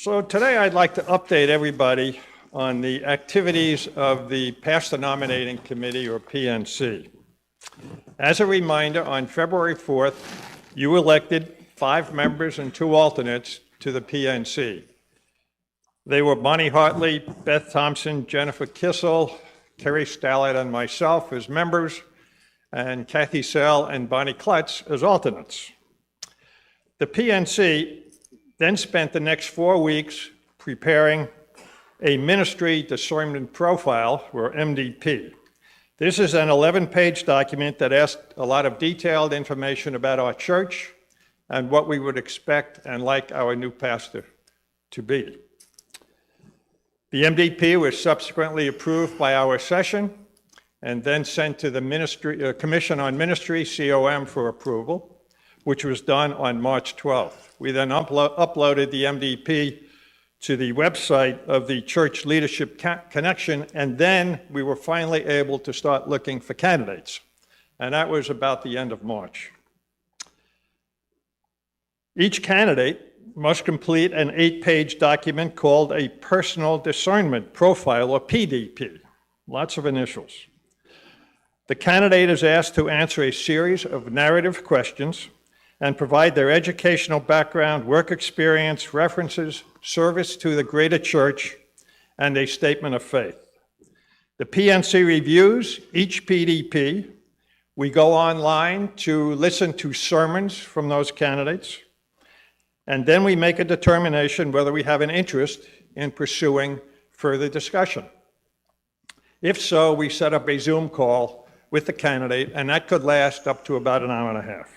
So today I'd like to update everybody on the activities of the Pastor Nominating Committee, or PNC. As a reminder, on February 4th, you elected 5 members and 2 alternates to the PNC. They were Bonnie Hartley, Beth Thompson, Jennifer Kissel, Terry Stallard, and myself as members, and Kathy Sell and Bonnie Klutz as alternates. The PNC then spent the next 4 weeks preparing a ministry discernment profile, or MDP. This is an 11-page document that asked a lot of detailed information about our church and what we would expect and like our new pastor to be. The MDP was subsequently approved by our session and then sent to the Commission on Ministry, COM, for approval, which was done on March 12th. We then uploaded the MDP to the website of the Church Leadership Connection, and then we were finally able to start looking for candidates. And that was about the end of March. Each candidate must complete an 8-page document called a Personal Discernment Profile, or PDP. Lots of initials. The candidate is asked to answer a series of narrative questions and provide their educational background, work experience, references, service to the greater church, and a statement of faith. The PNC reviews each PDP. We go online to listen to sermons from those candidates, and then we make a determination whether we have an interest in pursuing further discussion. If so, we set up a Zoom call with the candidate, and that could last up to about an hour and a half.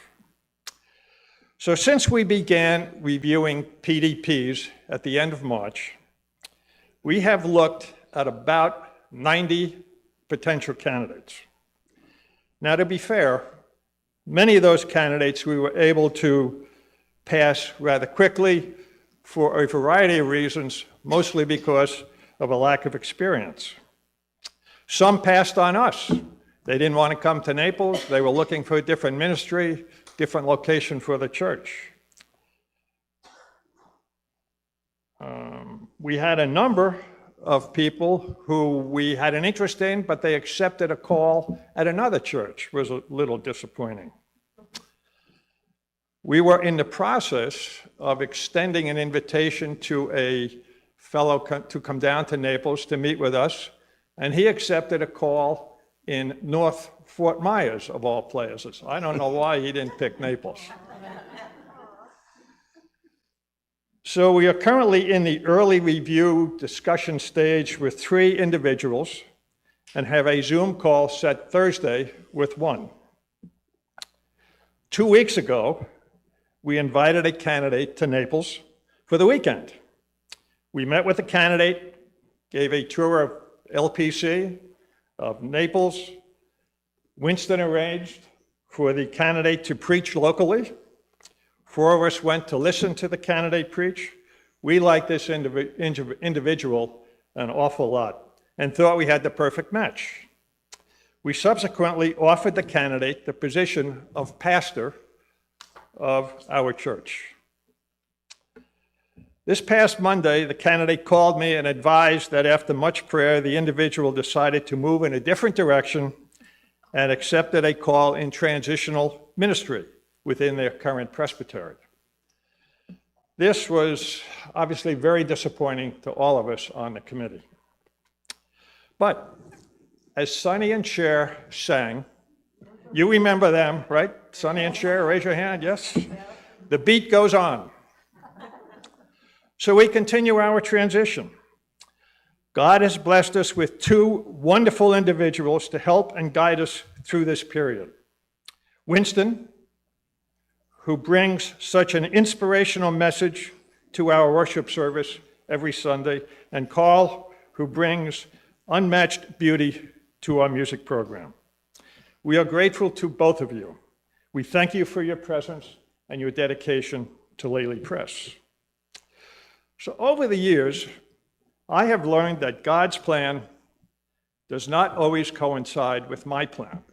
So since we began reviewing PDPs at the end of March, we have looked at about 90 potential candidates. Now, to be fair, many of those candidates we were able to pass rather quickly for a variety of reasons, mostly because of a lack of experience. Some passed on us. They didn't want to come to Naples. They were looking for a different ministry, different location for the church. We had a number of people who we had an interest in, but they accepted a call at another church. It was a little disappointing. We were in the process of extending an invitation to a fellow to come down to Naples to meet with us, and he accepted a call in North Fort Myers, of all places. I don't know why he didn't pick Naples. So we are currently in the early review discussion stage with 3 individuals and have a Zoom call set Thursday with 1. 2 weeks ago, we invited a candidate to Naples for the weekend. We met with the candidate, gave a tour of LPC, of Naples. Winston arranged for the candidate to preach locally. 4 of us went to listen to the candidate preach. We liked this individual an awful lot and thought we had the perfect match. We subsequently offered the candidate the position of pastor of our church. This past Monday, the candidate called me and advised that after much prayer, the individual decided to move in a different direction and accepted a call in transitional ministry within their current presbytery. This was obviously very disappointing to all of us on the committee. But as Sonny and Cher sang, you remember them, right? Sonny and Cher, raise your hand, yes? The beat goes on. So we continue our transition. God has blessed us with 2 wonderful individuals to help and guide us through this period. Winston, who brings such an inspirational message to our worship service every Sunday, and Carl, who brings unmatched beauty to our music program. We are grateful to both of you. We thank you for your presence and your dedication to Lely Press. So over the years, I have learned that God's plan does not always coincide with my plan,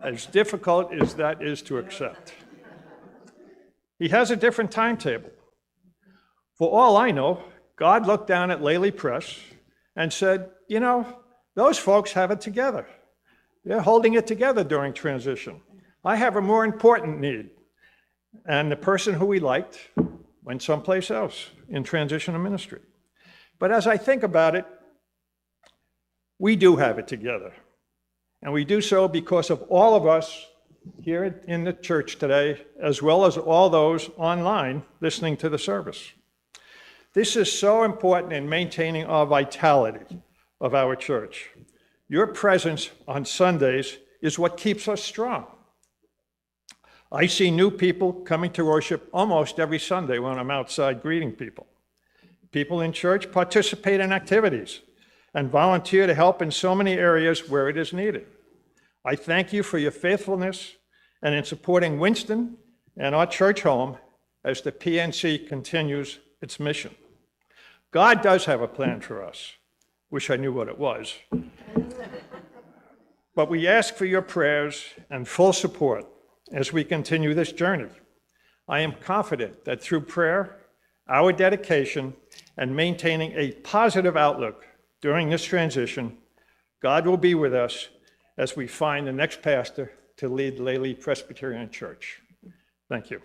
as difficult as that is to accept. He has a different timetable. For all I know, God looked down at Lely Press and said, you know, those folks have it together. They're holding it together during transition. I have a more important need. And the person who we liked went someplace else in transition of ministry. But as I think about it, we do have it together. And we do so because of all of us here in the church today, as well as all those online listening to the service. This is so important in maintaining our vitality of our church. Your presence on Sundays is what keeps us strong. I see new people coming to worship almost every Sunday when I'm outside greeting people. People in church participate in activities and volunteer to help in so many areas where it is needed. I thank you for your faithfulness and in supporting Winston and our church home as the PNC continues its mission. God does have a plan for us. Wish I knew what it was. But we ask for your prayers and full support as we continue this journey. I am confident that through prayer, our dedication, and maintaining a positive outlook during this transition, God will be with us as we find the next pastor to lead Lely Presbyterian Church. Thank you.